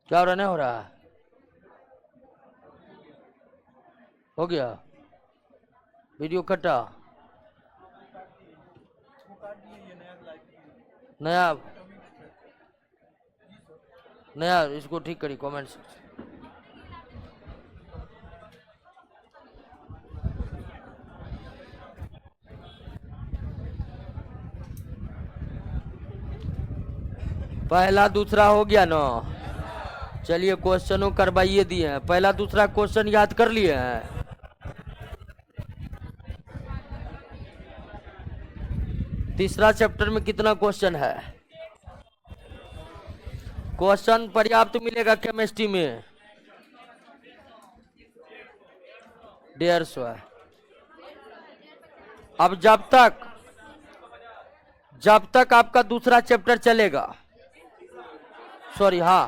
क्या हो रहा, नहीं हो रहा? हो गया वीडियो कटा। नया नया इसको ठीक करी कमेंट से। पहला दूसरा हो गया ना। चलिए क्वेश्चनों करवाइए दिए हैं। पहला दूसरा क्वेश्चन याद कर लिए हैं। तीसरा चैप्टर में कितना क्वेश्चन है? क्वेश्चन पर्याप्त मिलेगा केमिस्ट्री में 150 है। अब जब तक आपका दूसरा चैप्टर चलेगा, सॉरी हाँ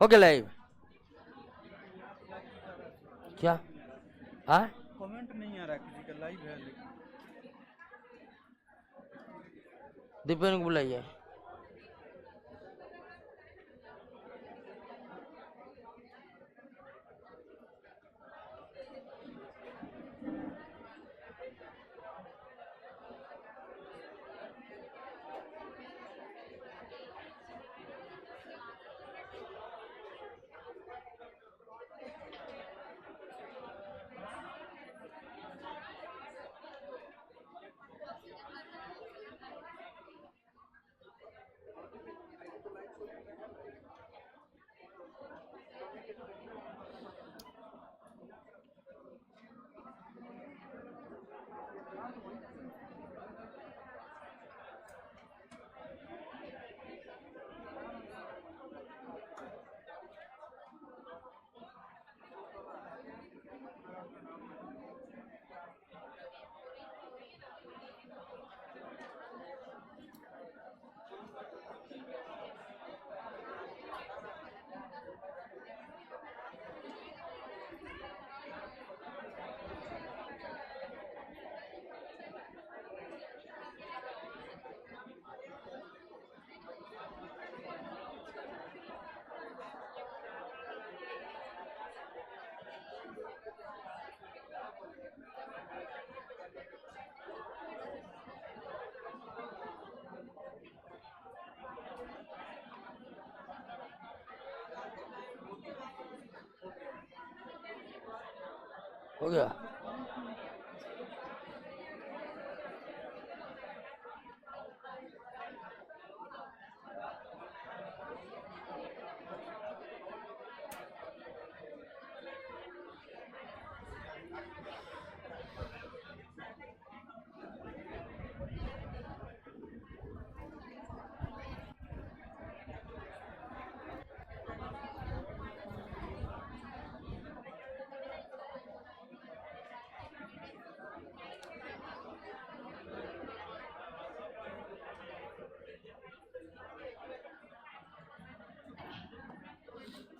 हो गया लाइव। क्या कमेंट नहीं आ रहा किसी का, लाइव है लेकिन। दीपेन को बुलाइए। हो गया।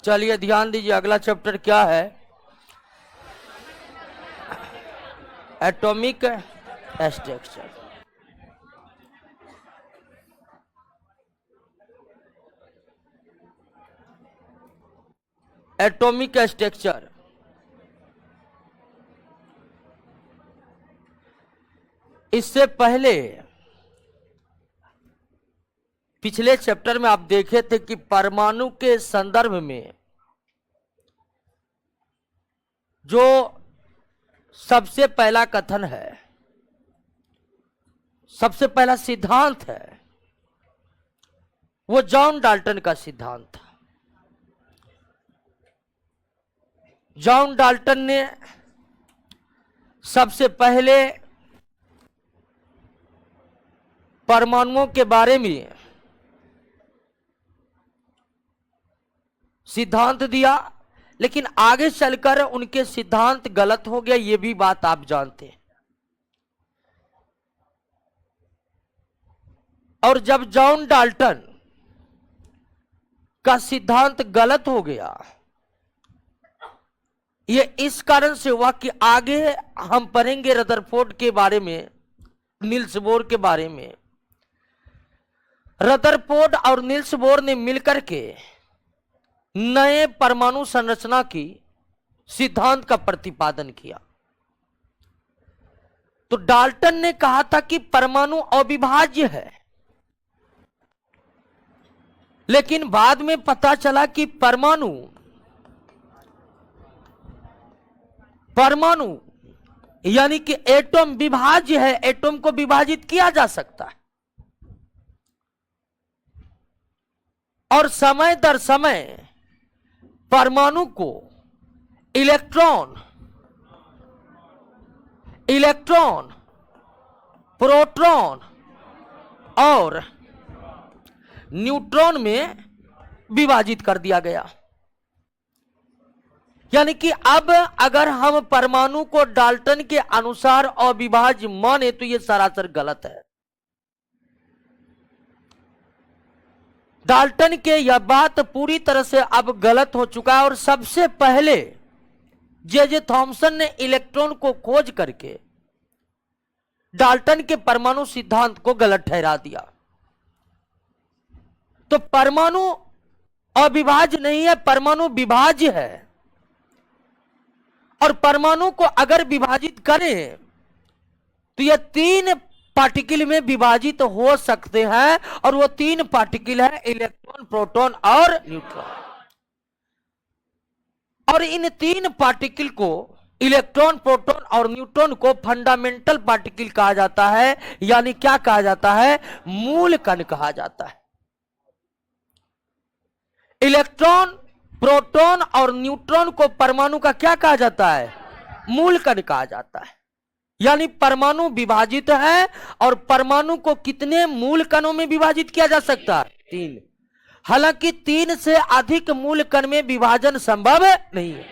चलिए ध्यान दीजिए, अगला चैप्टर क्या है? Atomic structure. एटॉमिक स्ट्रक्चर इससे पहले पिछले चैप्टर में आप देखे थे कि परमाणु के संदर्भ में जो सबसे पहला कथन है, सबसे पहला सिद्धांत है, वो जॉन डाल्टन का सिद्धांत था। जॉन डाल्टन ने सबसे पहले परमाणुओं के बारे में सिद्धांत दिया, लेकिन आगे चलकर उनके सिद्धांत गलत हो गया, ये भी बात आप जानते हैं। और जब जॉन डाल्टन का सिद्धांत गलत हो गया, ये इस कारण से हुआ कि आगे हम पढ़ेंगे रदरफोर्ड के बारे में, नील्स बोर के बारे में। रदरफोर्ड और नील्स बोर ने मिलकर के नए परमाणु संरचना की सिद्धांत का प्रतिपादन किया। तो डाल्टन ने कहा था कि परमाणु अविभाज्य है, लेकिन बाद में पता चला कि परमाणु यानी कि एटम विभाज्य है, एटम को विभाजित किया जा सकता है। और समय दर समय परमाणु को इलेक्ट्रॉन, प्रोटॉन और न्यूट्रॉन में विभाजित कर दिया गया। यानी कि अब अगर हम परमाणु को डाल्टन के अनुसार अविभाज्य माने तो यह सरासर गलत है। डाल्टन के यह बात पूरी तरह से अब गलत हो चुका है। और सबसे पहले जे थॉमसन ने इलेक्ट्रॉन को खोज करके डाल्टन के परमाणु सिद्धांत को गलत ठहरा दिया। तो परमाणु अविभाज्य नहीं है, परमाणु विभाज्य है। और परमाणु को अगर विभाजित करें तो यह 3 पार्टिकल में विभाजित हो सकते हैं, और वो 3 पार्टिकल है इलेक्ट्रॉन, प्रोटॉन और न्यूट्रॉन। और इन 3 पार्टिकल को, इलेक्ट्रॉन, प्रोटॉन और न्यूट्रॉन को फंडामेंटल पार्टिकल कहा जाता है। यानी क्या कहा जाता है? मूल कण कहा जाता है। इलेक्ट्रॉन, प्रोटॉन और न्यूट्रॉन को परमाणु का क्या कहा जाता है? मूल कण कहा जाता है। यानी परमाणु विभाजित है, और परमाणु को कितने मूल कणों में विभाजित किया जा सकता है? 3। हालांकि 3 से अधिक मूल कण में विभाजन संभव नहीं है।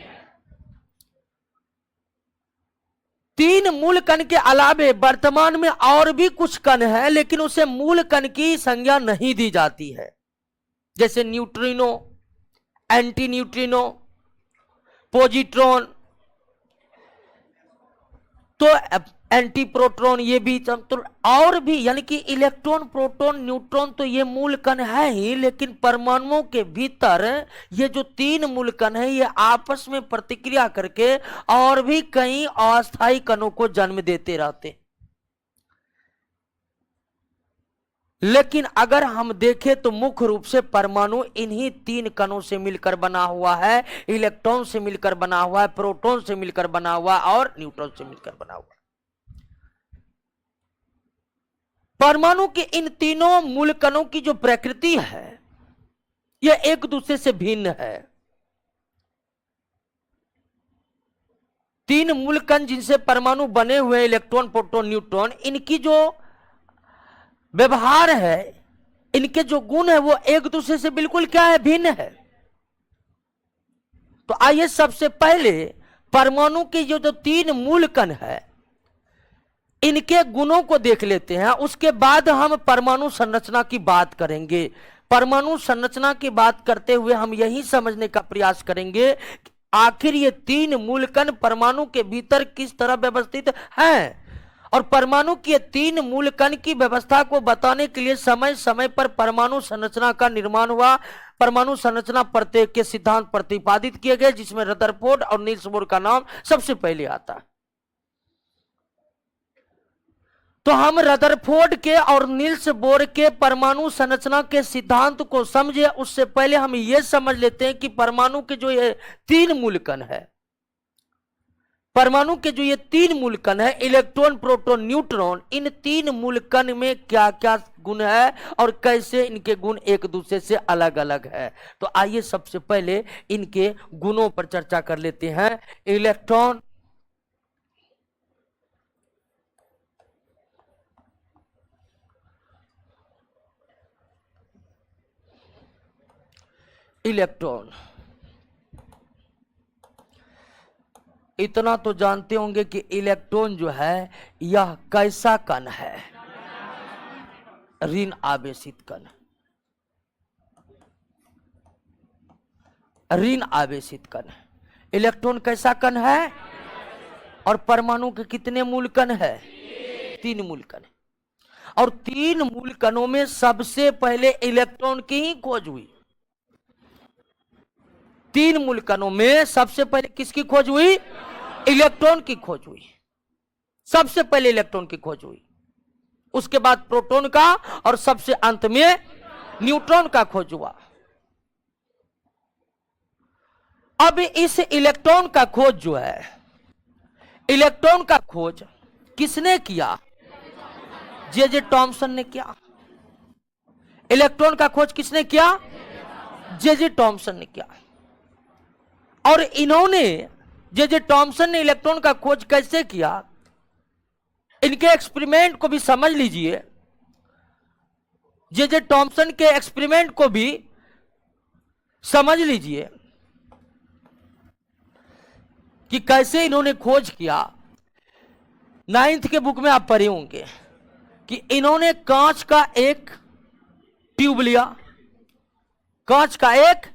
3 मूल कण के अलावे वर्तमान में और भी कुछ कण है, लेकिन उसे मूल कण की संज्ञा नहीं दी जाती है। जैसे न्यूट्रिनो, एंटी न्यूट्रिनो, पॉजिट्रॉन, तो एंटी प्रोटॉन, ये भी तो और भी, यानी कि इलेक्ट्रॉन, प्रोटॉन, न्यूट्रॉन तो ये मूल कण है ही, लेकिन परमाणुओं के भीतर ये जो 3 मूल कण है ये आपस में प्रतिक्रिया करके और भी कई अस्थायी कणों को जन्म देते रहते। लेकिन अगर हम देखें तो मुख्य रूप से परमाणु इन्हीं 3 कणों से मिलकर बना हुआ है। इलेक्ट्रॉन से मिलकर बना हुआ है, प्रोटॉन से मिलकर बना हुआ है और न्यूट्रॉन से मिलकर बना हुआ है। परमाणु के इन तीनों मूल कणों की जो प्रकृति है यह एक दूसरे से भिन्न है। 3 मूल कण जिनसे परमाणु बने हुए, इलेक्ट्रॉन, प्रोटॉन, न्यूट्रॉन, इनकी जो व्यवहार है, इनके जो गुण है वो एक दूसरे से बिल्कुल क्या है? भिन्न है। तो आइए सबसे पहले परमाणु के जो 3 मूल कण है इनके गुणों को देख लेते हैं। उसके बाद हम परमाणु संरचना की बात करेंगे। परमाणु संरचना की बात करते हुए हम यही समझने का प्रयास करेंगे कि आखिर ये 3 मूल कण परमाणु के भीतर किस तरह व्यवस्थित हैं। और परमाणु के 3 मूल कण की व्यवस्था को बताने के लिए समय समय पर परमाणु संरचना का निर्माण हुआ। परमाणु संरचना प्रत्येक के सिद्धांत प्रतिपादित किए गए, जिसमें रदरफोर्ड और नील्स बोर का नाम सबसे पहले आता है। तो हम रदरफोर्ड के और नील्स बोर के परमाणु संरचना के सिद्धांत को समझे उससे पहले हम यह समझ लेते हैं कि परमाणु के जो ये 3 मूल कण है, परमाणु के जो ये 3 मूल कण है, इलेक्ट्रॉन, प्रोटॉन, न्यूट्रॉन, इन 3 मूल कण में क्या क्या गुण है और कैसे इनके गुण एक दूसरे से अलग अलग है। तो आइए सबसे पहले इनके गुणों पर चर्चा कर लेते हैं। इलेक्ट्रॉन, इतना तो जानते होंगे कि इलेक्ट्रॉन जो है यह कैसा कण है? ऋण आवेशित कण। ऋण आवेशित कण। इलेक्ट्रॉन कैसा कण है? और परमाणु के कितने मूल कण है? 3 मूल कण। और 3 मूल कणों में सबसे पहले इलेक्ट्रॉन की ही खोज हुई। तीन मूल कणों में सबसे पहले किसकी खोज हुई? इलेक्ट्रॉन की खोज हुई। सबसे पहले इलेक्ट्रॉन की खोज हुई, उसके बाद प्रोटॉन का, और सबसे अंत में न्यूट्रॉन का खोज हुआ। अब इस इलेक्ट्रॉन का खोज जो है, इलेक्ट्रॉन का खोज किसने किया? जे टॉमसन ने किया। इलेक्ट्रॉन का खोज किसने किया? जे टॉमसन ने किया। और इन्होंने, जे टॉमसन ने इलेक्ट्रॉन का खोज कैसे किया, इनके एक्सपेरिमेंट को भी समझ लीजिए। जे टॉमसन के एक्सपेरिमेंट को भी समझ लीजिए कि कैसे इन्होंने खोज किया। 9th के बुक में आप पढ़े होंगे कि इन्होंने कांच का एक ट्यूब लिया, कांच का एक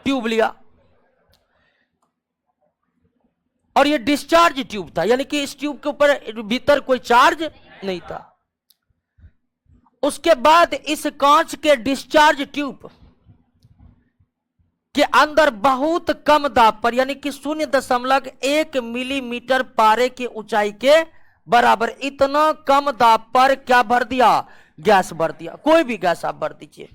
ट्यूब लिया, और ये डिस्चार्ज ट्यूब था, यानी कि इस ट्यूब के ऊपर भीतर कोई चार्ज नहीं था। उसके बाद इस कांच के डिस्चार्ज ट्यूब के अंदर बहुत कम दाब पर, यानी कि 0.1 मिलीमीटर पारे की ऊंचाई के बराबर, इतना कम दाब पर क्या भर दिया? गैस भर दिया। कोई भी गैस आप भर दीजिए।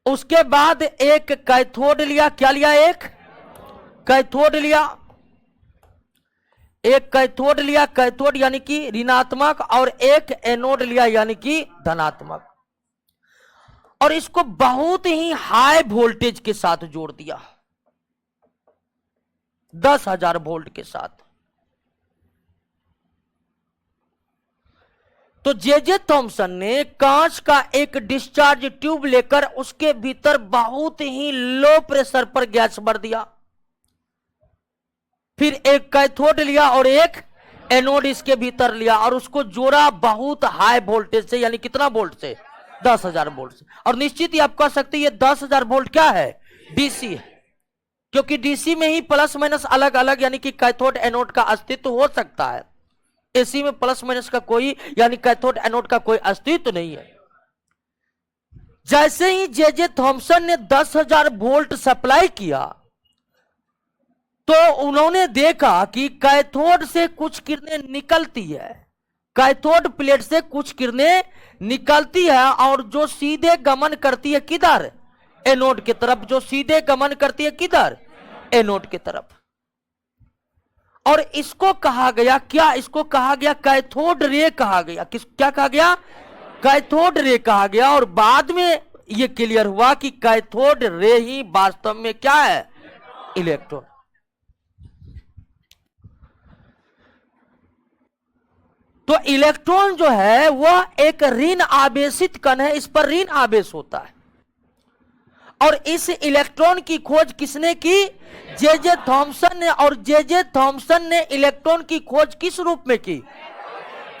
उसके बाद एक कैथोड लिया। क्या लिया? एक कैथोड लिया। एक कैथोड लिया, कैथोड यानी कि ऋणात्मक, और एक एनोड लिया यानी कि धनात्मक, और इसको बहुत ही हाई वोल्टेज के साथ जोड़ दिया, 10,000 वोल्ट के साथ। तो जे थॉमसन ने कांच का एक डिस्चार्ज ट्यूब लेकर उसके भीतर बहुत ही लो प्रेशर पर गैस भर दिया। फिर एक कैथोड लिया और एक एनोड इसके भीतर लिया, और उसको जोड़ा बहुत हाई वोल्टेज से, यानी कितना वोल्ट से? 10,000 वोल्ट से। और निश्चित ही आप कह सकते हैं ये 10,000 वोल्ट क्या है? डीसी है, क्योंकि डीसी में ही प्लस माइनस अलग अलग, यानी कि कैथोड एनोड का अस्तित्व हो सकता है। एसी में प्लस माइनस का कोई, यानी कैथोड एनोड का कोई अस्तित्व नहीं है। जैसे ही जे थॉमसन ने 10,000 वोल्ट सप्लाई किया, तो उन्होंने देखा कि कैथोड से कुछ किरणें निकलती है, कैथोड प्लेट से कुछ किरणें निकलती है, और जो सीधे गमन करती है किधर? एनोड की तरफ। जो सीधे गमन करती है किधर? एनोड की तरफ। और इसको कहा गया क्या? इसको कहा गया कैथोड रे कहा गया। क्या कहा गया? कैथोड रे कहा गया। और बाद में यह क्लियर हुआ कि कैथोड रे ही वास्तव में क्या है? इलेक्ट्रॉन। तो इलेक्ट्रॉन जो है वह एक ऋण आवेशित कण है, इस पर ऋण आवेश होता है। और इस इलेक्ट्रॉन की खोज किसने की? जे थॉमसन ने। और जे थॉमसन ने इलेक्ट्रॉन की खोज किस रूप में की?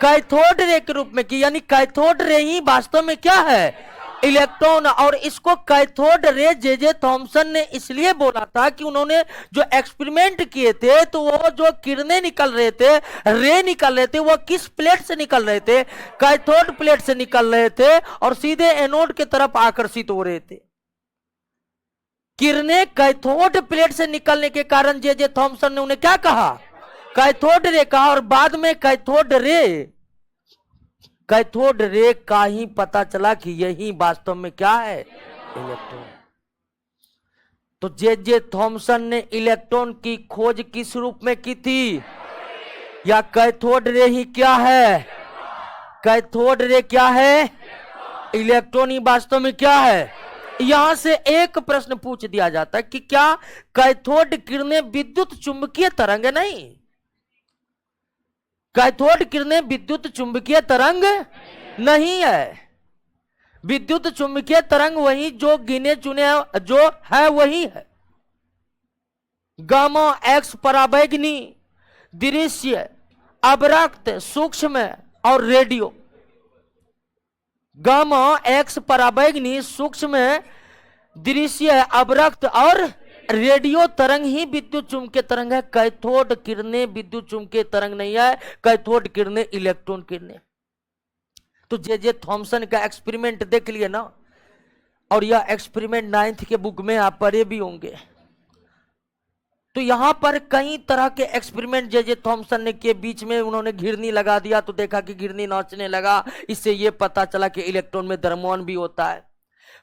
कैथोड रे के रूप में की, यानी कैथोड रे ही वास्तव में क्या है? इलेक्ट्रॉन। और इसको कैथोड रे जे थॉमसन ने इसलिए बोला था कि उन्होंने जो एक्सपेरिमेंट किए थे, तो वो जो किरणें निकल रहे थे, रे निकल रहे थे, वो किस प्लेट से निकल रहे थे? कैथोड प्लेट से निकल रहे थे, और सीधे एनोड की तरफ आकर्षित हो रहे थे। किरणें कैथोड प्लेट से निकलने के कारण जे थॉमसन ने उन्हें क्या कहा? कैथोड रे कहा। और बाद में कैथोड रे का ही पता चला कि यही वास्तव में क्या है? इलेक्ट्रॉन। तो जे थॉमसन ने इलेक्ट्रॉन की खोज किस रूप में की थी? या कैथोड रे ही क्या है? कैथोड रे क्या है? इलेक्ट्रॉन ही वास्तव में क्या है? यहां से एक प्रश्न पूछ दिया जाता है कि क्या कैथोड किरणें विद्युत चुंबकीय तरंग? नहीं, कैथोड किरणें विद्युत चुंबकीय तरंग नहीं है। विद्युत चुंबकीय तरंग वही जो गिने चुने जो है वही है। गामा एक्स पराबैंगनी, दृश्य, अवरक्त, सूक्ष्म और रेडियो। गामा एक्स पराबैंगनी, सूक्ष्म, दृश्य, अवरक्त और रेडियो तरंग ही विद्युत चुंबकीय तरंग है। कैथोड किरणें विद्युत चुंबकीय तरंग नहीं है, कैथोड किरणें इलेक्ट्रॉन किरणें। तो जे थॉमसन का एक्सपेरिमेंट देख लिए ना, और यह एक्सपेरिमेंट 9th के बुक में आप पढ़े भी होंगे। तो यहां पर कई तरह के एक्सपेरिमेंट जे थॉमसन ने के बीच में उन्होंने घिरनी लगा दिया तो देखा कि घिरनी नाचने लगा, इससे यह पता चला कि इलेक्ट्रॉन में द्रव्यमान भी होता है।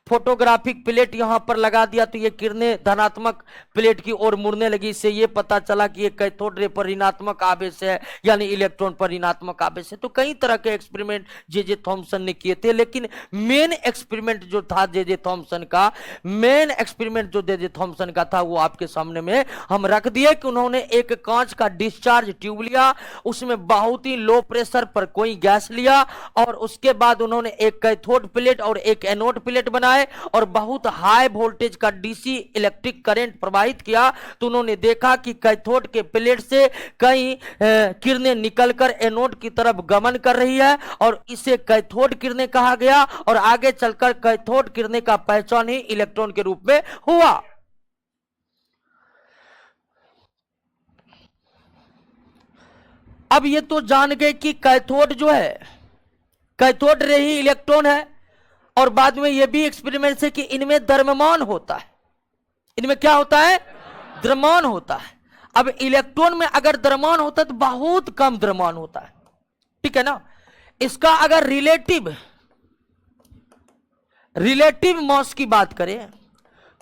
फोटोग्राफिक प्लेट यहां पर लगा दिया तो ये किरणें धनात्मक प्लेट की ओर मुड़ने लगी, इससे ये पता चला कि ये कैथोड रे पर ऋणात्मक आवेश है, यानी इलेक्ट्रॉन पर ऋणात्मक आवेश है। तो कई तरह के एक्सपेरिमेंट जे थॉमसन ने किए थे, लेकिन मेन एक्सपेरिमेंट जो था जे थॉमसन का, मेन एक्सपेरिमेंट जो जे थॉमसन का था वो आपके सामने में हम रख दिए कि उन्होंने एक कांच का डिस्चार्ज ट्यूब लिया, उसमें बहुत ही लो प्रेशर पर कोई गैस लिया और उसके बाद उन्होंने एक कैथोड प्लेट और एक एनोड प्लेट बनाए और बहुत हाई वोल्टेज का डीसी इलेक्ट्रिक करंट प्रवाहित किया। तो उन्होंने देखा कि कैथोड के प्लेट से कई किरणें निकलकर एनोड की तरफ गमन कर रही है और इसे कैथोड किरणें कहा गया और आगे चलकर कैथोड किरणें का पहचान ही इलेक्ट्रॉन के रूप में हुआ। अब ये तो जान गए कि कैथोड जो है, कैथोड रे ही इलेक्ट्रॉन है और बाद में यह भी एक्सपेरिमेंट से कि इनमें द्रव्यमान होता है। इनमें क्या होता है? द्रव्यमान होता है। अब इलेक्ट्रॉन में अगर द्रव्यमान होता है तो बहुत कम द्रव्यमान होता है, ठीक है ना। इसका अगर रिलेटिव मास की बात करें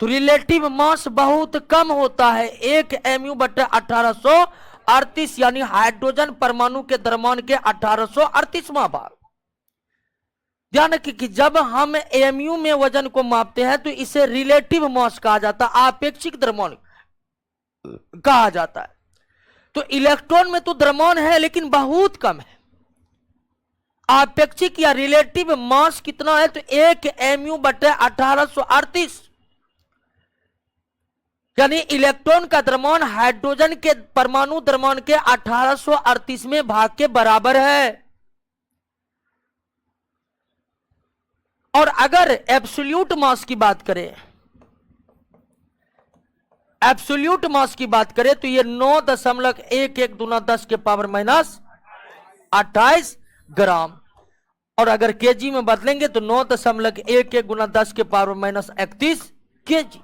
तो रिलेटिव मास बहुत कम होता है, 1 mu/1838, यानी हाइड्रोजन परमाणु के द्रव्यमान के 1838वां भाग। ध्यान रखिए कि जब हम एमयू में वजन को मापते हैं तो इसे रिलेटिव मास कहा जाता है, आपेक्षिक द्रव्यमान कहा जाता है। तो इलेक्ट्रॉन में तो द्रव्यमान है लेकिन बहुत कम है। आपेक्षिक या रिलेटिव मास कितना है? तो 1 mu/1838, यानी इलेक्ट्रॉन का द्रव्यमान हाइड्रोजन के परमाणु द्रव्यमान के 1838वें भाग के बराबर है। और अगर एब्सोल्यूट मास की बात करें, एब्सोल्यूट मास की बात करें तो ये 9.11 गुना 10 के पावर -28 ग्राम, और अगर केजी में बदलेंगे तो 9.11 गुना 10 के पावर -31 केजी।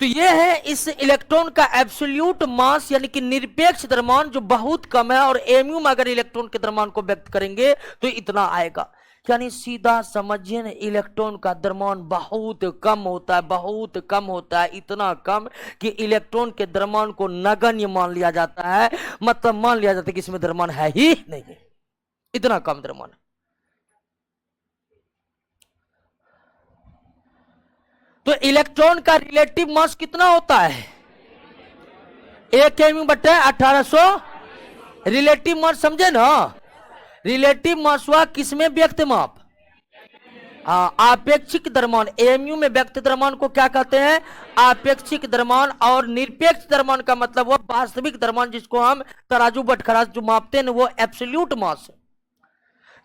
तो ये है इस इलेक्ट्रॉन का एब्सोल्यूट मास, यानी कि निरपेक्ष द्रव्यमान जो बहुत कम है। और एमयू में अगर इलेक्ट्रॉन के द्रव्यमान को व्यक्त करेंगे तो इतना आएगा, यानी सीधा समझिए ना, इलेक्ट्रॉन का द्रव्यमान बहुत कम होता है, बहुत कम होता है, इतना कम कि इलेक्ट्रॉन के द्रव्यमान को नगण्य मान लिया जाता है, मतलब मान लिया जाता है कि इसमें द्रव्यमान है ही नहीं, इतना कम द्रव्यमान। तो इलेक्ट्रॉन का रिलेटिव मास कितना होता है? 1 mu/1800 रिलेटिव मास, समझे ना। रिलेटिव मास हुआ किसमें व्यक्त माप? आपेक्षिक द्रव्यमान। एमयू में व्यक्त द्रव्यमान को क्या कहते हैं? आपेक्षिक द्रव्यमान। और निरपेक्ष द्रव्यमान का मतलब वो वास्तविक द्रव्यमान जिसको हम तराजू बटखरा जो मापते हैं वो एब्सोल्यूट मास है।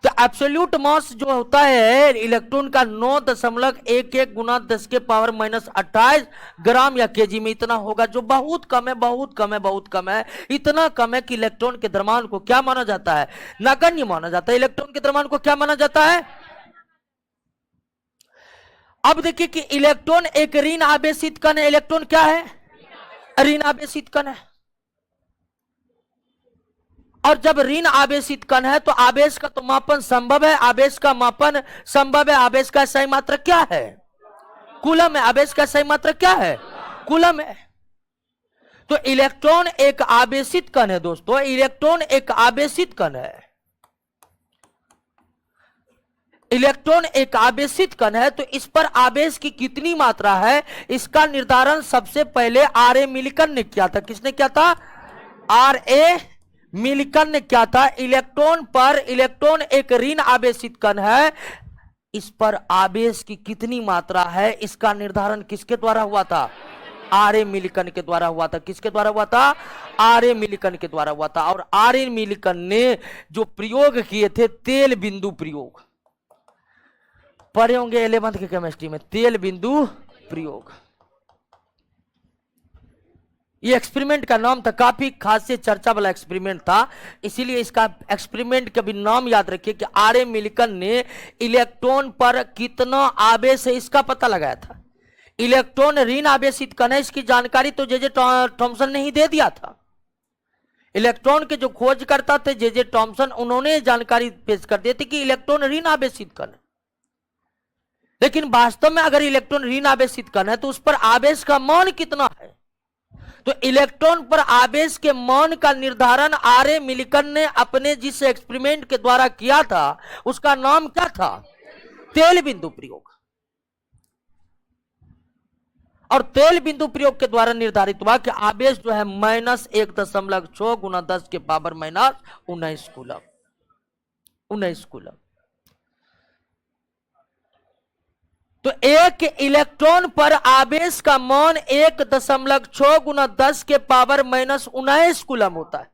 तो एब्सोल्यूट मास जो होता है इलेक्ट्रॉन का 9.11 गुना 10 के पावर -28 ग्राम या केजी में इतना होगा, जो बहुत कम है, बहुत कम है, बहुत कम है। इतना कम है कि इलेक्ट्रॉन के द्रव्यमान को क्या माना जाता है? नगण्य माना जाता है। इलेक्ट्रॉन के द्रव्यमान को क्या माना जाता है? अब देखिए कि इलेक्ट्रॉन एक ऋण आवेशित कण है। इलेक्ट्रॉन क्या है? ऋण आवेशित कण है। और जब ऋण आवेशित कण है तो आवेश का तो मापन संभव है, आवेश का मापन संभव है। आवेश का सही मात्रक क्या है? कूलम है। आवेश का सही मात्रक क्या है? कूलम है। तो इलेक्ट्रॉन एक आवेशित कण है दोस्तों, इलेक्ट्रॉन एक आवेशित कण है। इलेक्ट्रॉन एक आवेशित कण है, तो इस पर आवेश की कितनी मात्रा है इसका निर्धारण सबसे पहले आर.ए. मिलिकन ने किया था। किसने किया था? आर.ए. मिलिकन ने क्या था? इलेक्ट्रॉन एक ऋण आवेशित कण है, इस पर आवेश की कितनी मात्रा है इसका निर्धारण किसके द्वारा हुआ था? आर.ए. मिलिकन के द्वारा हुआ था। किसके द्वारा हुआ था? आर.ए. मिलिकन के द्वारा हुआ था। और आर.ए. मिलिकन ने जो प्रयोग किए थे, तेल बिंदु प्रयोग, पढ़े होंगे 11th के केमिस्ट्री में, तेल बिंदु प्रयोग। ये एक्सपेरिमेंट का नाम था, काफी खासी चर्चा वाला एक्सपेरिमेंट था, इसीलिए इसका एक्सपेरिमेंट का भी नाम याद रखिए कि आर.ए. मिल्कन ने इलेक्ट्रॉन पर कितना आवेश है इसका पता लगाया था। इलेक्ट्रॉन ऋण आवेशित कण है, इसकी जानकारी तो जे थॉमसन ने ही दे दिया था। इलेक्ट्रॉन के जो खोज करता थे जे थॉमसन, उन्होंने जानकारी पेश कर दी थी कि इलेक्ट्रॉन ऋण आवेशित कण है। लेकिन वास्तव में अगर इलेक्ट्रॉन ऋण आवेशित कण है तो उस पर आवेश का मान कितना है? तो इलेक्ट्रॉन पर आवेश के मान का निर्धारण आर.ए. मिल्कन ने अपने जिस एक्सपेरिमेंट के द्वारा किया था उसका नाम क्या था? तेल बिंदु प्रयोग। और तेल बिंदु प्रयोग के द्वारा निर्धारित हुआ कि आवेश जो है -1.6 गुना 10 के पावर -19 कूलम। 19 कूलम। तो एक इलेक्ट्रॉन पर आवेश का मान 1.6 गुना 10 के पावर -19 कूलम होता है।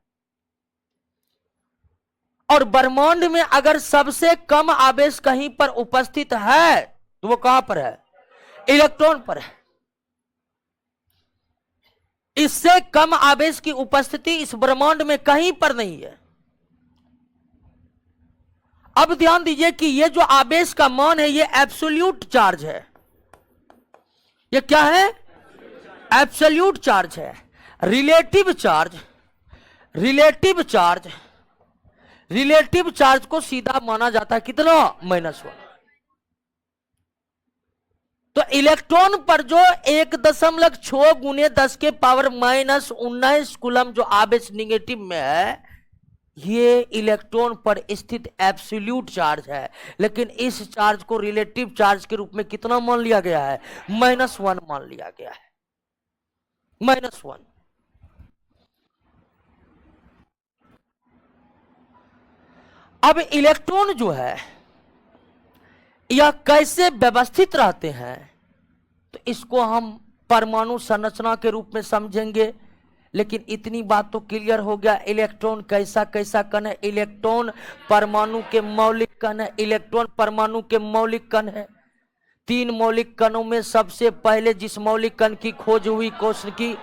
और ब्रह्मांड में अगर सबसे कम आवेश कहीं पर उपस्थित है तो वो कहां पर है? इलेक्ट्रॉन पर है। इससे कम आवेश की उपस्थिति इस ब्रह्मांड में कहीं पर नहीं है। अब ध्यान दीजिए कि ये जो आवेश का मान है ये एब्सोल्यूट चार्ज है। ये क्या है? एब्सोल्यूट चार्ज है। Relative charge, relative charge, relative charge को सीधा माना जाता है कितना? -1। तो इलेक्ट्रॉन पर जो 1.6 गुने 10 के पावर -19 कूलम जो आवेश निगेटिव में है, ये इलेक्ट्रॉन पर स्थित एब्सोल्यूट चार्ज है। लेकिन इस चार्ज को रिलेटिव चार्ज के रूप में कितना मान लिया गया है? -1 मान लिया गया है। -1। अब इलेक्ट्रॉन जो है यह कैसे व्यवस्थित रहते हैं तो इसको हम परमाणु संरचना के रूप में समझेंगे। लेकिन इतनी बात तो क्लियर हो गया, इलेक्ट्रॉन कैसा कैसा कण है। इलेक्ट्रॉन परमाणु के मौलिक कण है। इलेक्ट्रॉन परमाणु के मौलिक कण है। 3 मौलिक कणों में सबसे पहले जिस मौलिक कण की खोज हुई कोष्ण की,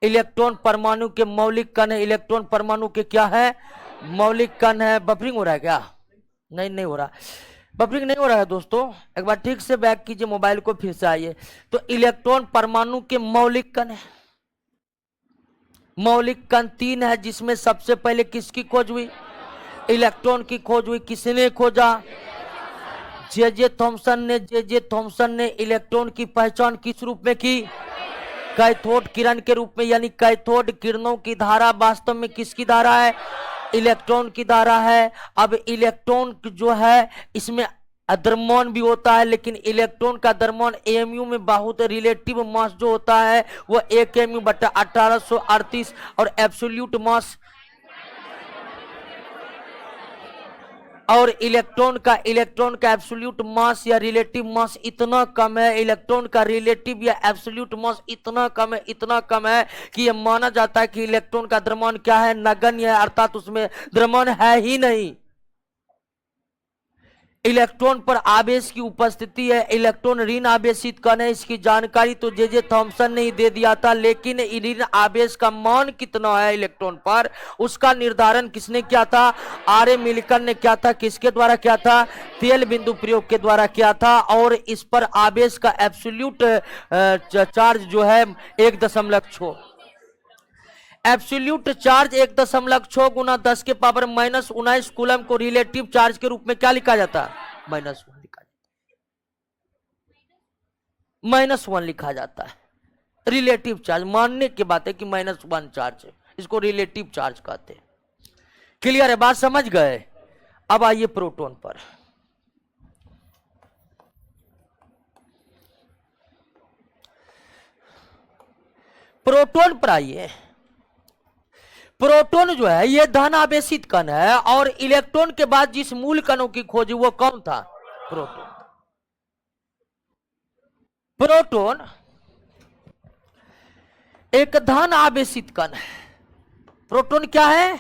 इलेक्ट्रॉन परमाणु के मौलिक कण है। इलेक्ट्रॉन परमाणु के क्या है? मौलिक कण है। बफरिंग हो रहा है क्या? नहीं हो रहा, बफरिंग नहीं हो रहा है दोस्तों। एक बार ठीक से बैक कीजिए मोबाइल को, फिर से आइए। तो इलेक्ट्रॉन परमाणु के मौलिक कण है। मौलिक कण 3 है, जिसमें सबसे पहले किसकी खोज हुई? इलेक्ट्रॉन की खोज हुई। किसने खोजा? जे थॉमसन ने। जे थॉमसन ने इलेक्ट्रॉन की पहचान किस रूप में की? कैथोड किरण के रूप में। यानी कैथोड किरणों की धारा वास्तव में किसकी धारा है? इलेक्ट्रॉन की धारा है। अब इलेक्ट्रॉन जो है इसमें द्रव्यमान भी होता है, लेकिन इलेक्ट्रॉन का द्रव्यमान एमयू में बहुत रिलेटिव मास जो होता है वो 1 mu बटा 1838 और एब्सोल्यूट मास और इलेक्ट्रॉन का एब्सोल्यूट मास या रिलेटिव मास इतना कम है। इलेक्ट्रॉन का रिलेटिव या एब्सोल्यूट मास इतना कम है कि यह माना जाता है कि इलेक्ट्रॉन का द्रव्यमान क्या है? नगण्य है, अर्थात उसमें द्रव्यमान है ही नहीं। इलेक्ट्रॉन पर आवेश की उपस्थिति है। इलेक्ट्रॉन ऋण आवेशित कण है, इसकी जानकारी तो जे थॉमसन ने ही दे दिया था। लेकिन ऋण आवेश का मान कितना है इलेक्ट्रॉन पर, उसका निर्धारण किसने किया था? आर.ए. मिल्कन ने किया था। किसके द्वारा किया था? तेल बिंदु प्रयोग के द्वारा किया था। और इस पर आवेश का एब्सोल्यूट चार्ज जो है 1.6, एब्सोल्यूट चार्ज 1.6 गुना 10 के पावर -19 कूलम को रिलेटिव चार्ज के रूप में क्या लिखा जाता है? -1 लिखा जाता है। -1 लिखा जाता है। रिलेटिव चार्ज मानने की बात है कि -1 चार्ज है, इसको रिलेटिव चार्ज कहते हैं। क्लियर है? बात समझ गए? अब आइए प्रोटॉन पर। प्रोटॉन पर आइए। प्रोटॉन जो है ये धन आवेशित कण है और इलेक्ट्रॉन के बाद जिस मूल कणों की खोज वो कौन था? प्रोटॉन। प्रोटॉन एक धन आवेशित कण है। प्रोटॉन क्या है?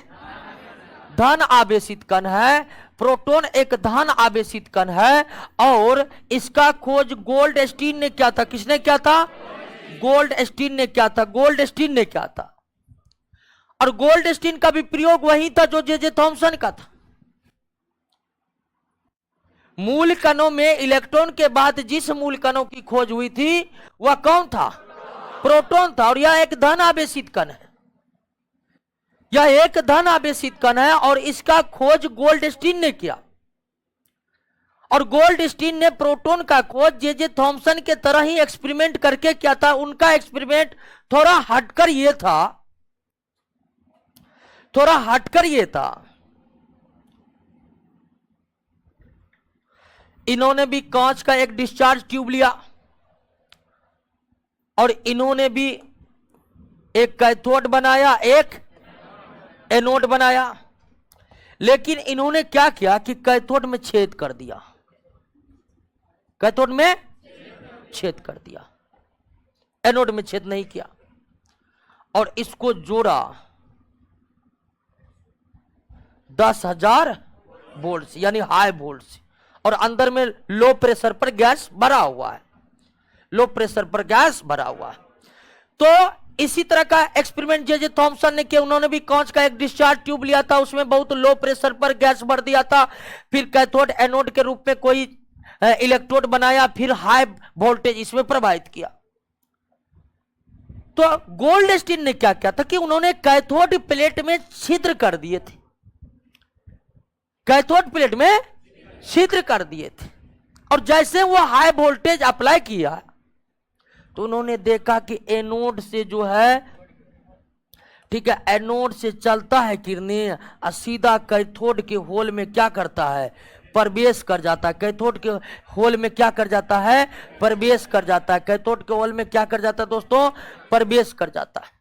धन आवेशित कण है। प्रोटॉन एक धन आवेशित कण है और इसका खोज गोल्डस्टीन ने किया था। किसने किया था? गोल्डस्टीन ने क्या था, गोल्डस्टीन ने क्या था, और गोल्डस्टीन का भी प्रयोग वही था जो जे थॉमसन का था। मूल कणों में इलेक्ट्रॉन के बाद जिस मूल कणों की खोज हुई थी वह कौन था, प्रोटॉन था। और यह एक धन आवेशित कण है, यह एक धन आवेशित कण है, और इसका खोज गोल्डस्टीन ने किया। और गोल्डस्टीन ने प्रोटॉन का खोज जे थॉमसन के तरह ही एक्सपेरिमेंट करके किया था। उनका एक्सपेरिमेंट थोड़ा हटकर ये था, थोड़ा हटकर ये था। इन्होंने भी कांच का एक डिस्चार्ज ट्यूब लिया, और इन्होंने भी एक कैथोड बनाया, एक एनोड बनाया। लेकिन इन्होंने क्या किया कि कैथोड में छेद कर दिया, कैथोड में छेद कर दिया, एनोड में छेद नहीं किया। और इसको जोड़ा 10,000 वोल्ट से, यानी हाई वोल्ट से, और अंदर में लो प्रेशर पर गैस भरा हुआ है, लो प्रेशर पर गैस भरा हुआ है। तो इसी तरह का एक्सपेरिमेंट जे थॉमसन ने किया। उन्होंने भी कांच का एक डिस्चार्ज ट्यूब लिया था, उसमें बहुत लो प्रेशर पर गैस भर दिया था, फिर कैथोड एनोड के रूप में कोई इलेक्ट्रोड बनाया, फिर हाई वोल्टेज इसमें प्रवाहित किया। तो गोल्डस्टीन ने क्या किया था कि उन्होंने कैथोड प्लेट में छिद्र कर दिए थे, कैथोड प्लेट में छिद्र कर दिए थे। और जैसे वो हाई वोल्टेज अप्लाई किया तो उन्होंने देखा कि एनोड से जो है, ठीक है, एनोड से चलता है किरणें और सीधा कैथोड के होल में क्या करता है, प्रवेश कर जाता है। कैथोड के होल में क्या कर जाता है, प्रवेश कर जाता है। कैथोड के होल में क्या कर जाता है दोस्तों, प्रवेश कर जाता है।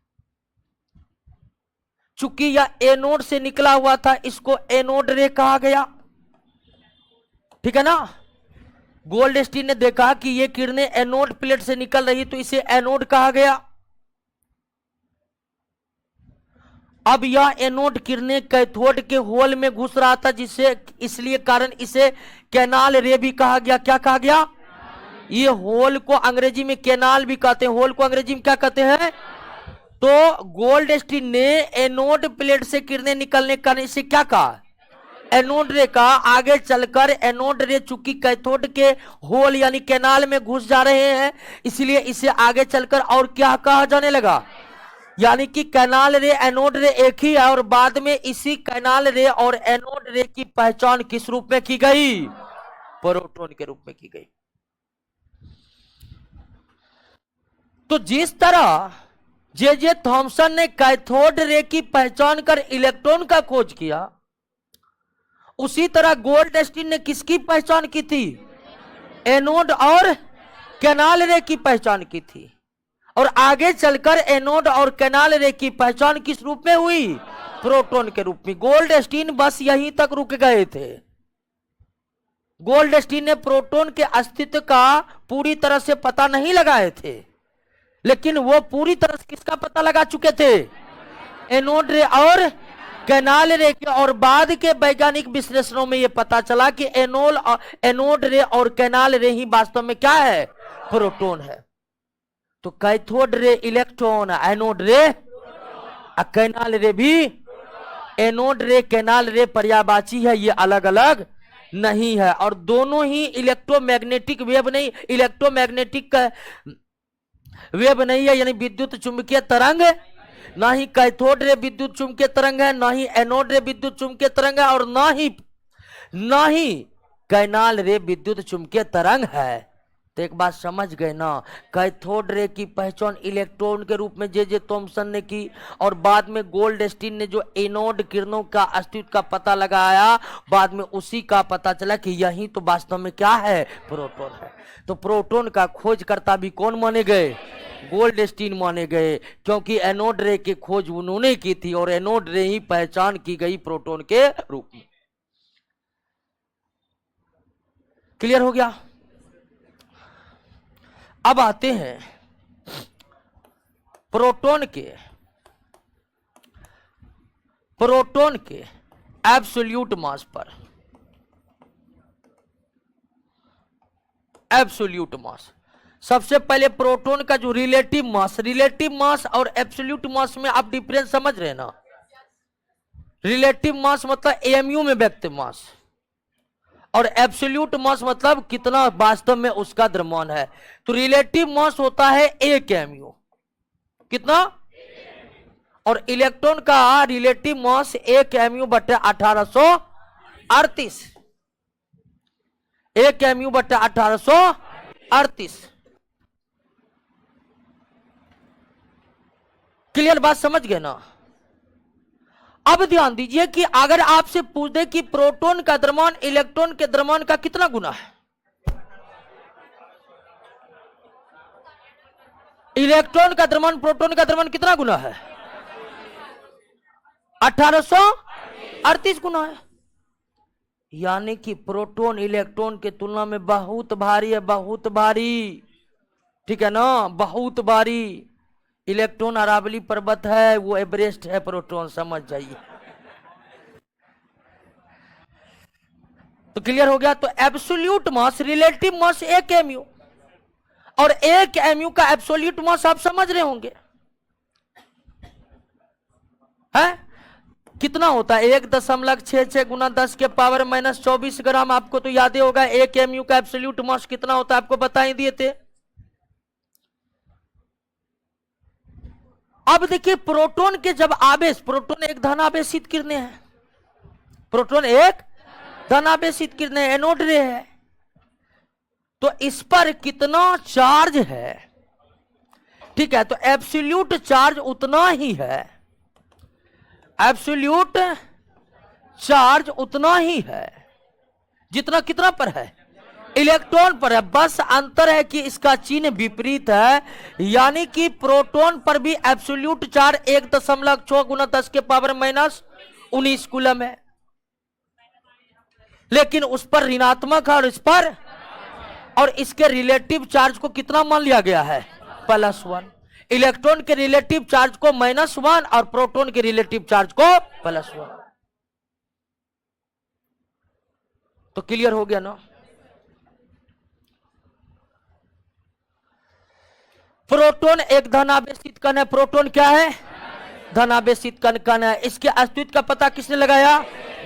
चूंकि यह एनोड से निकला हुआ था, इसको एनोड रे कहा गया, ठीक है ना। गोल्डस्टीन ने देखा कि ये किरणें एनोड प्लेट से निकल रही, तो इसे एनोड कहा गया। अब यह एनोड किरणें कैथोड के होल में घुस रहा था, जिससे इसलिए कारण इसे कैनाल रे भी कहा गया। क्या कहा गया, ये होल को अंग्रेजी में कैनाल भी कहते हैं, होल को अंग्रेजी में क्या कहते हैं। तो गोल्डस्टीन ने एनोड प्लेट से किरणें निकलने का इसे क्या कहा, एनोड रे का। आगे चलकर एनोड रे चूंकि कैथोड के होल यानी कैनाल में घुस जा रहे हैं, इसलिए इसे आगे चलकर और क्या कहा जाने लगा, यानी कि कैनाल रे एनोड रे एक ही है। और बाद में इसी कैनाल रे और एनोड रे की पहचान किस रूप में की गई, प्रोटॉन के रूप में की गई। तो जिस तरह जे थॉमसन ने कैथोड रे की पहचान कर इलेक्ट्रॉन का खोज किया, उसी तरह गोल्डस्टीन ने किसकी पहचान की थी, एनोड और कैनाल रे की पहचान की थी। और आगे चलकर एनोड और कैनाल रे की पहचान किस रूप में हुई, प्रोटॉन के रूप में। गोल्डस्टीन बस यहीं तक रुक गए थे। गोल्डस्टीन ने प्रोटॉन के अस्तित्व का पूरी तरह से पता नहीं लगाए थे, लेकिन वो पूरी तरह से किसका पता लगा चुके थे, एनोड रे और कैनाल रे के। और बाद के वैज्ञानिक विश्लेषणों में यह पता चला कि एनोड रे और कैनाल रे ही वास्तव में क्या है, प्रोटॉन है। तो कैथोड रे इलेक्ट्रॉन, एनोड रे कैनाल रे भी, एनोड रे कैनाल रे पर्यायवाची है, ये अलग अलग नहीं है। और दोनों ही इलेक्ट्रोमैग्नेटिक वेव नहीं, इलेक्ट्रोमैग्नेटिक वेव नहीं है, यानी विद्युत चुंबकीय तरंग। ना ही कैथोड रे विद्युत चुंबकीय तरंग है, ना ही एनोड रे विद्युत चुंबकीय तरंग है, और ना ही कैनाल रे विद्युत चुंबकीय तरंग है। तो एक बात समझ गए ना, कैथोड रे की पहचान इलेक्ट्रॉन के रूप में जे थॉमसन ने की, और बाद में गोल्डस्टीन ने जो एनोड किरणों का अस्तित्व का पता लगाया, बाद में उसी का पता चला कि यही तो वास्तव में क्या है, प्रोटॉन है। तो प्रोटॉन का खोजकर्ता भी कौन माने गए, गोल्डस्टीन माने गए, क्योंकि एनोड रे की खोज उन्होंने की थी, और एनोड रे ही पहचान की गई प्रोटॉन के रूप में। क्लियर हो गया। अब आते हैं प्रोटॉन के एब्सोल्यूट मास पर। एब्सोल्यूट मास सबसे पहले प्रोटॉन का जो रिलेटिव मास और एब्सोल्यूट मास में आप डिफरेंस समझ रहे हैं ना। रिलेटिव मास मतलब एमयू में व्यक्त मास, और एब्सोल्यूट मास मतलब कितना वास्तव में उसका द्रव्यमान है। तो रिलेटिव मास होता है 1 एमयू, कितना, और इलेक्ट्रॉन का रिलेटिव मास 1 एमयू बटे 1838, 1 एमयू बटे 1838। क्लियर बात समझ गए ना। अब ध्यान दीजिए कि अगर आपसे पूछ दे कि प्रोटॉन का द्रव्यमान इलेक्ट्रॉन के द्रव्यमान का कितना गुना है, इलेक्ट्रॉन का द्रव्यमान प्रोटॉन का द्रव्यमान कितना गुना है, 1838 गुना है। यानी कि प्रोटॉन इलेक्ट्रॉन के तुलना में बहुत भारी है, बहुत भारी, ठीक है ना, बहुत भारी। इलेक्ट्रॉन अरावली पर्वत है, वो एवरेस्ट है प्रोटॉन, समझ जाइए। तो क्लियर हो गया। तो एब्सोल्यूट मास रिलेटिव मास 1 एमयू, और 1 एमयू का एब्सोल्यूट मास आप समझ रहे होंगे है कितना होता है, 1.66 गुना 10 के पावर माइनस 24 ग्राम। आपको तो याद ही होगा 1 एमयू का एब्सोल्यूट मास कितना होता है, आपको बता ही दिए थे। अब देखिए प्रोटॉन के जब आवेश, प्रोटॉन एक धनावेशित किरणें हैं, प्रोटॉन एक धनावेशित किरणें एनोड रे है, तो इस पर कितना चार्ज है, ठीक है। तो एब्सोल्यूट चार्ज उतना ही है, एब्सोल्यूट चार्ज उतना ही है जितना कितना पर है, इलेक्ट्रॉन पर है। बस अंतर है कि इसका चिन्ह विपरीत है, यानी कि प्रोटॉन पर भी एब्सोल्यूट चार्ज 1.6 गुना 10 के पावर माइनस 19 कूलम है, लेकिन उस पर ऋणात्मक है और इस पर, और इसके रिलेटिव चार्ज को कितना मान लिया गया है, +1। इलेक्ट्रॉन के रिलेटिव चार्ज को -1 और प्रोटॉन के रिलेटिव चार्ज को +1। तो क्लियर हो गया ना। प्रोटॉन एक धनावेशित कण है, प्रोटॉन क्या है, धनावेशित कण है। इसके अस्तित्व का पता किसने लगाया,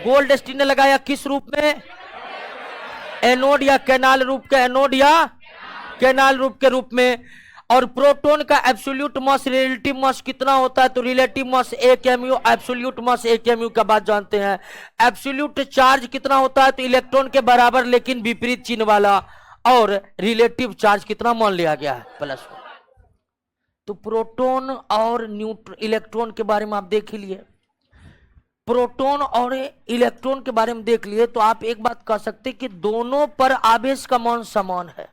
गोल्डस्टीन ने लगाया। किस रूप में, एनोड या कैनाल रूप के, एनोड या कैनाल रूप के रूप में। और प्रोटॉन का एब्सोल्यूट मास रिलेटिव मास कितना होता है, तो रिलेटिव मास 1 एमयू, एब्सोल्यूट मास 1 एमयू का बात जानते हैं। एब्सोल्यूट चार्ज कितना होता है, तो इलेक्ट्रॉन के बराबर लेकिन विपरीत चिन्ह वाला, और रिलेटिव चार्ज कितना मान लिया गया है, +1। तो प्रोटॉन और इलेक्ट्रॉन के बारे में आप देख ही लिए, प्रोटॉन और इलेक्ट्रॉन के बारे में देख लिए, तो आप एक बात कह सकते कि दोनों पर आवेश का मान समान है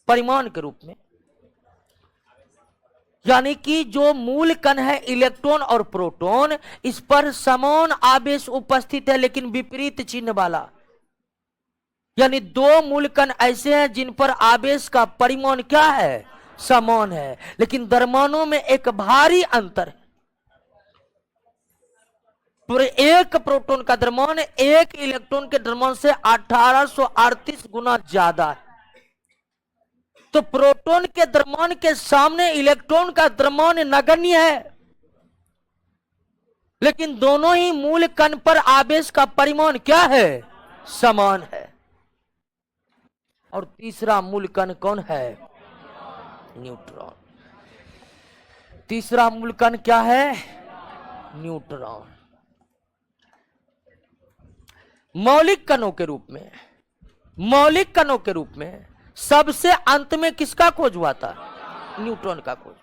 परिमाण के रूप में। यानी कि जो मूल कण है इलेक्ट्रॉन और प्रोटॉन, इस पर समान आवेश उपस्थित है लेकिन विपरीत चिन्ह वाला। यानी दो मूल कण ऐसे हैं जिन पर आवेश का परिमाण क्या है, समान है, लेकिन द्रव्यमानों में एक भारी अंतर है। एक प्रोटॉन का द्रव्यमान एक इलेक्ट्रॉन के द्रव्यमान से 1838 गुना ज्यादा है। तो प्रोटॉन के द्रव्यमान के सामने इलेक्ट्रॉन का द्रव्यमान नगण्य है, लेकिन दोनों ही मूल कण पर आवेश का परिमाण क्या है, समान है। और तीसरा मूल कण कौन है, न्यूट्रॉन। तीसरा मूल कण क्या है, न्यूट्रॉन। मौलिक कणों के रूप में, मौलिक कणों के रूप में सबसे अंत में किसका खोज हुआ था, न्यूट्रॉन का खोज।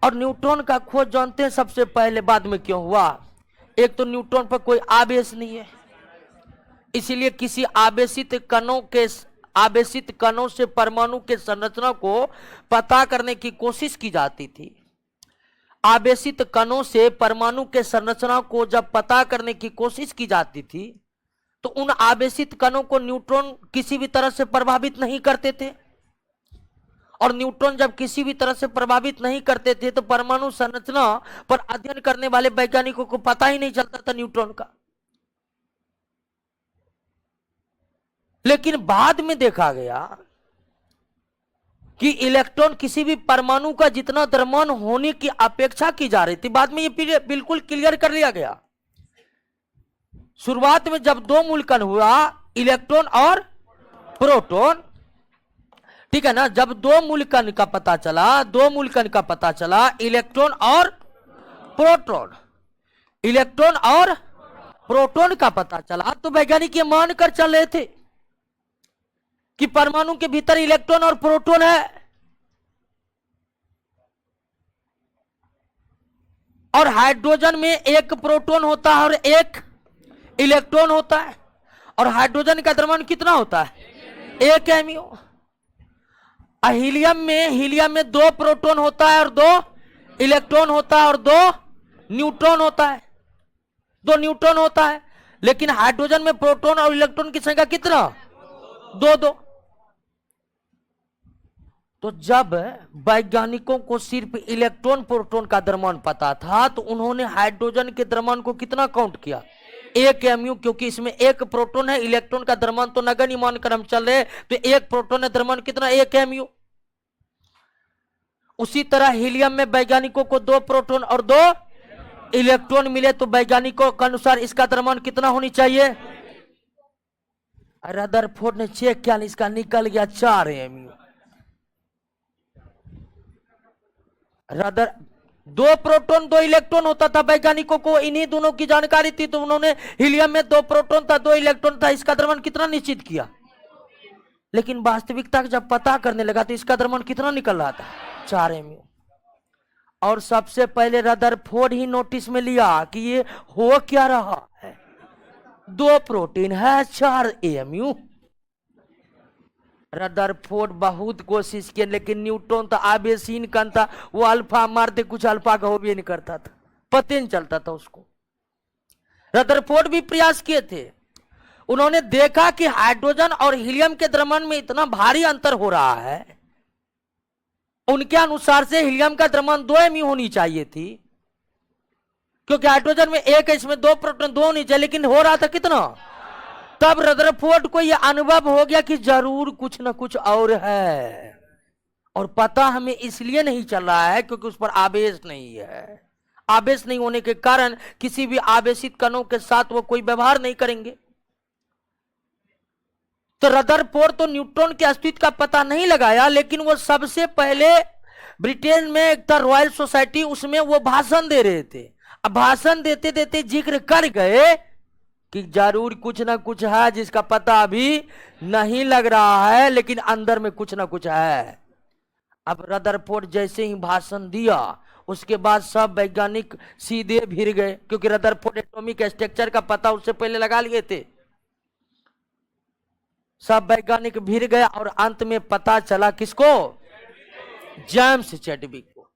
और न्यूट्रॉन का खोज जानते हैं सबसे पहले, बाद में क्यों हुआ। एक तो न्यूट्रॉन पर कोई आवेश नहीं है, इसलिए किसी आवेशित कणों से परमाणु के संरचना को पता करने की कोशिश की जाती थी। आवेशित कणों से परमाणु के संरचना को जब पता करने की कोशिश की जाती थी, तो उन आवेशित कणों को न्यूट्रॉन किसी भी तरह से प्रभावित नहीं करते थे। और न्यूट्रॉन जब किसी भी तरह से प्रभावित नहीं करते थे, तो परमाणु संरचना पर अध्ययन करने वाले वैज्ञानिकों को पता ही नहीं चलता था न्यूट्रॉन का। लेकिन बाद में देखा गया कि इलेक्ट्रॉन किसी भी परमाणु का जितना द्रव्यमान होने की अपेक्षा की जा रही थी, बाद में ये बिल्कुल क्लियर कर लिया गया। शुरुआत में जब दो मूलकण हुआ, इलेक्ट्रॉन और प्रोटॉन, ठीक है ना, जब दो मूलकण का पता चला, इलेक्ट्रॉन और प्रोटॉन, इलेक्ट्रॉन और प्रोटॉन का पता चला, तो वैज्ञानिक ये मानकर चल रहे थे कि परमाणु के भीतर इलेक्ट्रॉन और प्रोटॉन है, और हाइड्रोजन में एक प्रोटॉन होता है और एक इलेक्ट्रॉन होता है, और हाइड्रोजन का द्रव्यमान कितना होता है? 1 mu। हीलियम में 2 प्रोटॉन होता है और 2 इलेक्ट्रॉन होता है और 2 न्यूट्रॉन होता है, 2 न्यूट्रॉन होता है। लेकिन हाइड्रोजन में प्रोटॉन और इलेक्ट्रॉन की संख्या कितना? 2-2। तो जब वैज्ञानिकों को सिर्फ इलेक्ट्रॉन प्रोटॉन का द्रव्यमान पता था, तो उन्होंने हाइड्रोजन के द्रव्यमान को कितना काउंट किया? 1 mu, क्योंकि इसमें एक प्रोटॉन है, इलेक्ट्रॉन का द्रव्यमान तो नगण्य मानकर हम चल रहे, तो एक प्रोटॉन है, द्रव्यमान कितना? 1 mu। उसी तरह हीलियम में वैज्ञानिकों को 2 प्रोटॉन और 2 इलेक्ट्रॉन मिले, तो वैज्ञानिकों के अनुसार इसका द्रव्यमान कितना होनी चाहिए? रदरफोर्ड ने चेक किया, इसका निकल गया 4 mu। 2 प्रोटॉन 2 इलेक्ट्रॉन होता था, वैज्ञानिकों को इन्हीं दोनों की जानकारी थी, तो उन्होंने हीलियम में 2 प्रोटॉन था 2 इलेक्ट्रॉन था, इसका द्रव्यमान कितना निश्चित किया। लेकिन वास्तविकता जब पता करने लगा तो इसका द्रव्यमान कितना निकल रहा था? 4 mu। और सबसे पहले रदरफोर्ड ही नोटिस में लिया कि ये हो क्या रहा है, 2 प्रोटीन है 4 mu। रदरफोर्ड बहुत कोशिश किए, लेकिन न्यूट्रॉन तो आवेशहीन कण था, वो अल्फा मारते कुछ अल्फा का हो भी नहीं करता था, पता नहीं चलता था उसको। रदरफोर्ड भी प्रयास किए थे, उन्होंने देखा कि हाइड्रोजन और हीलियम के द्रव्यमान में इतना भारी अंतर हो रहा है, उनके अनुसार से हीलियम का द्रव्यमान 2 mu होनी चाहिए थी, क्योंकि हाइड्रोजन में 1 है, इसमें 2 प्रोटॉन 2 होनी चाहिए, लेकिन हो रहा था कितना? तब रदरफोर्ड को यह अनुभव हो गया कि जरूर कुछ न कुछ और है, और पता हमें इसलिए नहीं चल रहा है क्योंकि उस पर आवेश नहीं है। आवेश नहीं होने के कारण किसी भी आवेशित कणों के साथ वो कोई व्यवहार नहीं करेंगे। तो रदरफोर्ड तो न्यूट्रॉन के अस्तित्व का पता नहीं लगाया, लेकिन वो सबसे पहले ब्रिटेन में एक था रॉयल सोसाइटी, उसमें वो भाषण दे रहे थे। अब भाषण देते देते जिक्र कर गए कि जरूर कुछ ना कुछ है जिसका पता अभी नहीं लग रहा है, लेकिन अंदर में कुछ ना कुछ है। अब रदरफोर्ड जैसे ही भाषण दिया, उसके बाद सब वैज्ञानिक सीधे भिड़ गए, क्योंकि रदरफोर्ड एटॉमिक स्ट्रक्चर का पता उससे पहले लगा लिए थे। सब वैज्ञानिक भिड़ गए और अंत में पता चला किसको? जेम्स चैडविक को।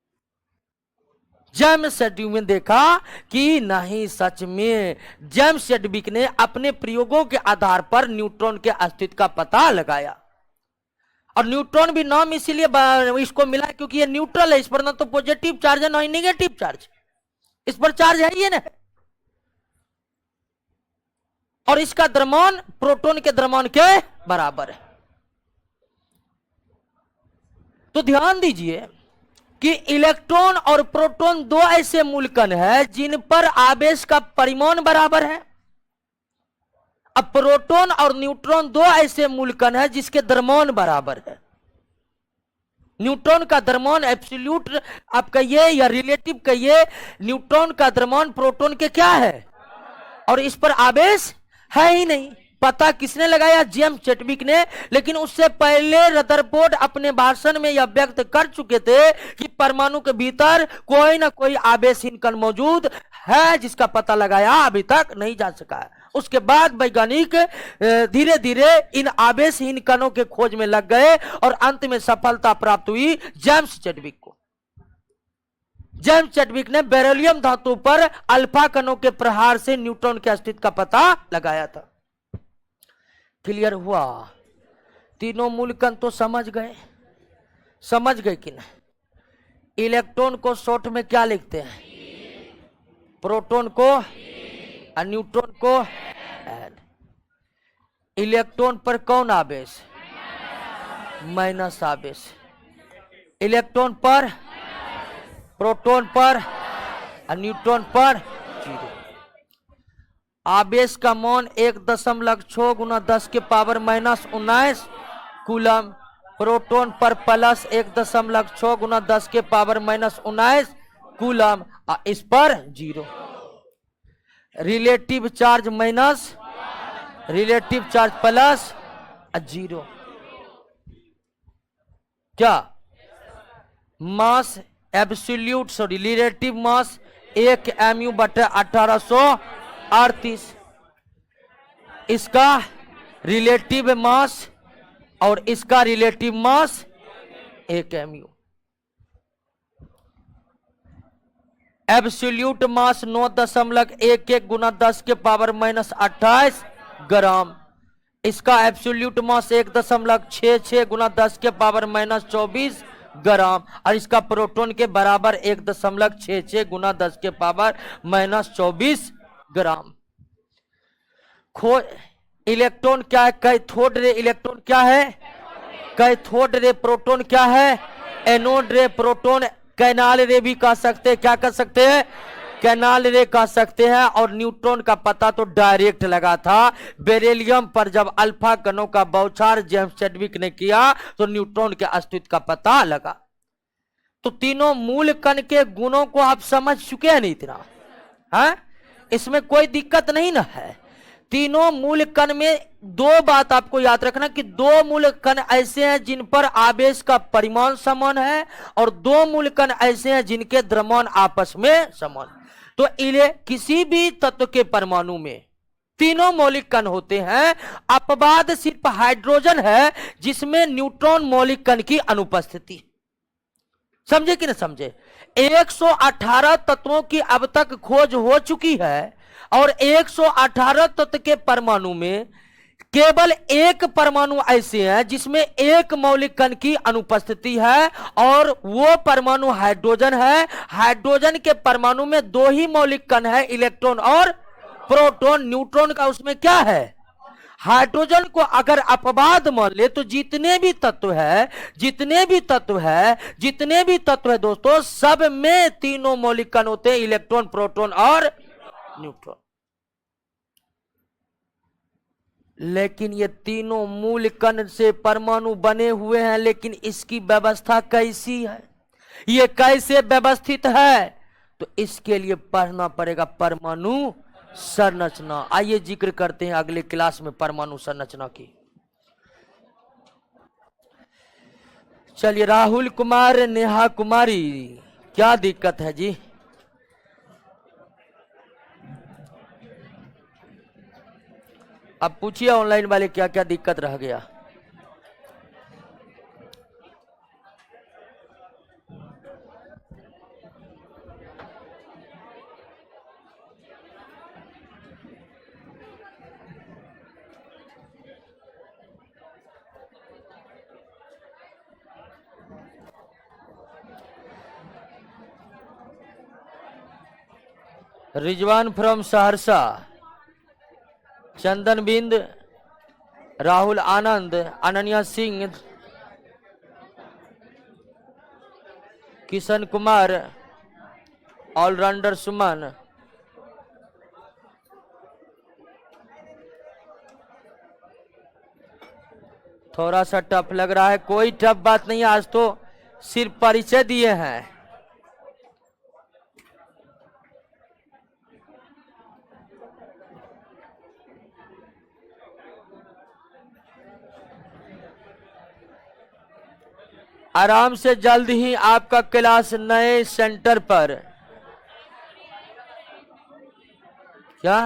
जेम्स चैडविक ने देखा कि नहीं, सच में जेम्स चैडविक ने अपने प्रयोगों के आधार पर न्यूट्रॉन के अस्तित्व का पता लगाया। और न्यूट्रॉन भी नाम इसीलिए इसको मिला क्योंकि ये न्यूट्रल है, इस पर ना तो पॉजिटिव चार्ज है ना ही नेगेटिव चार्ज, इस पर चार्ज है ही ना। और इसका द्रव्यमान प्रोटॉन के द्रव्यमान के बराबर है। तो ध्यान दीजिए कि इलेक्ट्रॉन और प्रोटॉन 2 ऐसे मूलकण हैं जिन पर आवेश का परिमाण बराबर है। अब प्रोटॉन और न्यूट्रॉन 2 ऐसे मूलकण हैं जिसके द्रव्यमान बराबर है। न्यूट्रॉन का द्रव्यमान एब्सोल्यूट आप कहिए या रिलेटिव कहिए, न्यूट्रॉन का द्रव्यमान प्रोटॉन के क्या है, और इस पर आवेश है ही नहीं। पता किसने लगाया? जेम्स चैडविक ने। लेकिन उससे पहले रदरफोर्ड अपने भाषण में यह व्यक्त कर चुके थे कि परमाणु के भीतर कोई ना कोई आवेशहीन कण मौजूद है, जिसका पता लगाया अभी तक नहीं जा सका है। उसके बाद वैज्ञानिक धीरे धीरे इन आवेशहीन कणों के खोज में लग गए और अंत में सफलता प्राप्त हुई जेम्स चैडविक को। जेम्स चैडविक ने बेरिलियम धातु पर अल्फा कणों के प्रहार से न्यूट्रॉन के अस्तित्व का पता लगाया था। क्लियर हुआ? तीनों मूलकण तो समझ गए कि नहीं? इलेक्ट्रॉन को शॉर्ट में क्या लिखते हैं? प्रोटॉन को और न्यूट्रॉन को एन। इलेक्ट्रॉन पर कौन आवेश? माइनस आवेश। इलेक्ट्रॉन पर, प्रोटॉन पर और न्यूट्रॉन पर 0। आवेश का मान 1.6 गुना 10 के पावर -19 कूलम, प्रोटॉन पर प्लस 1.6 गुना 10 के पावर -19 कूलम, इस पर 0। Relative charge minus, relative charge plus 0। क्या mass absolute sorry relative mass 1 mu बटा 1838, इसका रिलेटिव मास और इसका relative mass 1 mu। Absolute mass 9.11 गुना 10 के पावर -28 ग्राम, इसका एब्सोल्यूट मास 1.66 गुना 10 के पावर -24 ग्राम और इसका प्रोटॉन के बराबर 1.66 गुना 10 के पावर -24 ग्राम। इलेक्ट्रॉन क्या है? कैथोड रे इलेक्ट्रॉन क्या है? कैथोड रे प्रोटॉन क्या है? एनोड रे प्रोटॉन, कैनाल रे भी कह सकते हैं। क्या कह सकते हैं? कैनाल रे कह सकते हैं। और न्यूट्रॉन का पता तो डायरेक्ट लगा था। बेरिलियम पर जब अल्फा कणों का बौछार जेम्स चैडविक ने किया तो न्यूट्रॉन के अस्तित्व का पता लगा। तो तीनों मूल कण के गुणों को आप समझ चुके हैं नहीं इतना? है, इसमें कोई दिक्कत नहीं ना है। तीनों मूल कण में दो बात आपको याद रखना कि दो मूल कण ऐसे हैं जिन पर आवेश का परिमाण समान है और दो मूल कण ऐसे हैं जिनके द्रव्यमान आपस में समान। तो किसी भी तत्व के परमाणु में तीनों मौलिक कण होते हैं। अपवाद सिर्फ हाइड्रोजन है जिसमें न्यूट्रॉन मौलिक कण की अनुपस्थिति। समझे कि ना समझे? 118 तत्वों की अब तक खोज हो चुकी है और 118 तत्व के परमाणु में केवल एक परमाणु ऐसे हैं जिसमें एक मौलिक कण की अनुपस्थिति है और वो परमाणु हाइड्रोजन है। हाइड्रोजन के परमाणु में दो ही मौलिक कण है, इलेक्ट्रॉन और प्रोटॉन। न्यूट्रॉन का उसमें क्या है? हाइड्रोजन को अगर अपवाद मान ले तो जितने भी तत्व है दोस्तों, सब में तीनों मौलिक कण होते हैं, इलेक्ट्रॉन, प्रोटॉन और न्यूट्रॉन। लेकिन ये तीनों मूल कण से परमाणु बने हुए हैं, लेकिन इसकी व्यवस्था कैसी है, ये कैसे व्यवस्थित है, तो इसके लिए पढ़ना पड़ेगा परमाणु संरचना। आइए जिक्र करते हैं अगले क्लास में परमाणु संरचना की। चलिए, राहुल कुमार, नेहा कुमारी, क्या दिक्कत है जी? अब पूछिए ऑनलाइन वाले क्या क्या दिक्कत रह गया। रिजवान फ्रॉम सहरसा, चंदन बिंद, राहुल आनंद, अनन्या सिंह, किशन कुमार, ऑलराउंडर सुमन, थोड़ा सा टफ लग रहा है। कोई टफ बात नहीं, आज तो सिर्फ परिचय दिए हैं। आराम से जल्द ही आपका क्लास नए सेंटर पर। क्या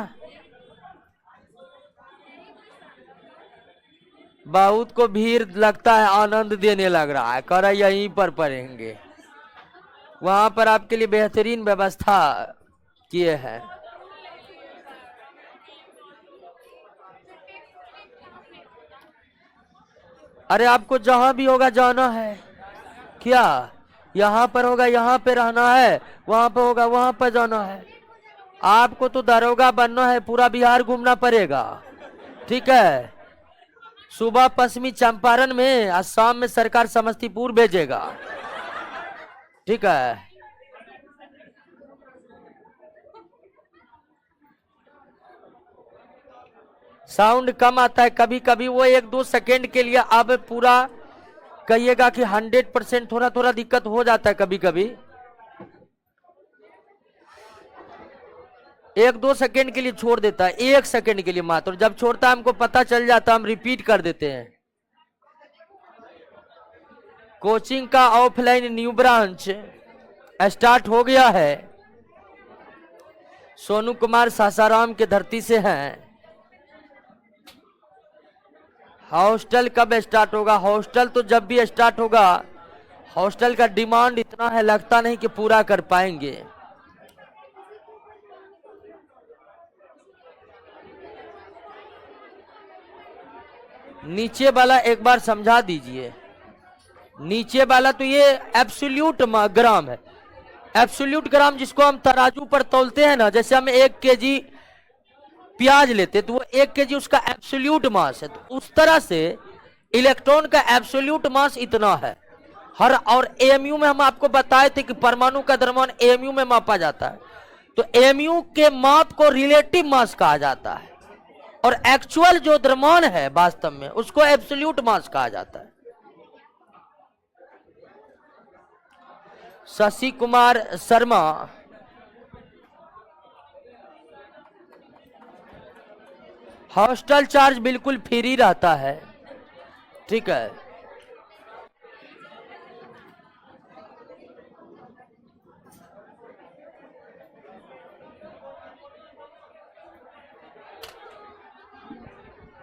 बहुत को भीड़ लगता है, आनंद देने लग रहा है, कर यहीं पर पढ़ेंगे। वहां पर आपके लिए बेहतरीन व्यवस्था किए हैं। अरे आपको जहां भी होगा जाना है क्या? यहाँ पर होगा यहाँ पे रहना है, वहां पर होगा वहां पर जाना है। आपको तो दरोगा बनना है, पूरा बिहार घूमना पड़ेगा, ठीक है? सुबह पश्चिमी चंपारण में और शाम में सरकार समस्तीपुर भेजेगा। ठीक है। साउंड कम आता है कभी कभी, वो 1-2 सेकेंड के लिए। अब पूरा कहिएगा कि 100%, थोड़ा थोड़ा दिक्कत हो जाता है कभी कभी। 1-2 सेकेंड के लिए छोड़ देता है, 1 सेकेंड के लिए मात्र। जब छोड़ता है हमको पता चल जाता है, हम रिपीट कर देते हैं। कोचिंग का ऑफलाइन न्यू ब्रांच स्टार्ट हो गया है। सोनू कुमार सासाराम के धरती से हैं। हॉस्टल कब स्टार्ट होगा? हॉस्टल तो जब भी स्टार्ट होगा। हॉस्टल का डिमांड इतना है, लगता नहीं कि पूरा कर पाएंगे। नीचे वाला एक बार समझा दीजिए। नीचे वाला तो ये एब्सोल्यूट ग्राम है। एब्सोल्यूट ग्राम जिसको हम तराजू पर तौलते हैं ना, जैसे हम 1 केजी प्याज लेते तो वो 1 केजी उसका एब्सोल्यूट मास है। तो उस तरह से इलेक्ट्रॉन का एब्सोल्यूट मास इतना है। हर और एएमयू में हम आपको बताए थे कि परमाणु का द्रव्यमान एएमयू में मापा जाता है। तो एएमयू के माप को रिलेटिव मास कहा जाता है, और एक्चुअल जो द्रव्यमान है वास्तव में उसको एब्सोल्यूट मास कहा जाता है। शशि कुमार शर्मा, हॉस्टल चार्ज बिल्कुल फ्री रहता है। ठीक है।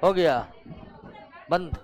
हो गया बंद।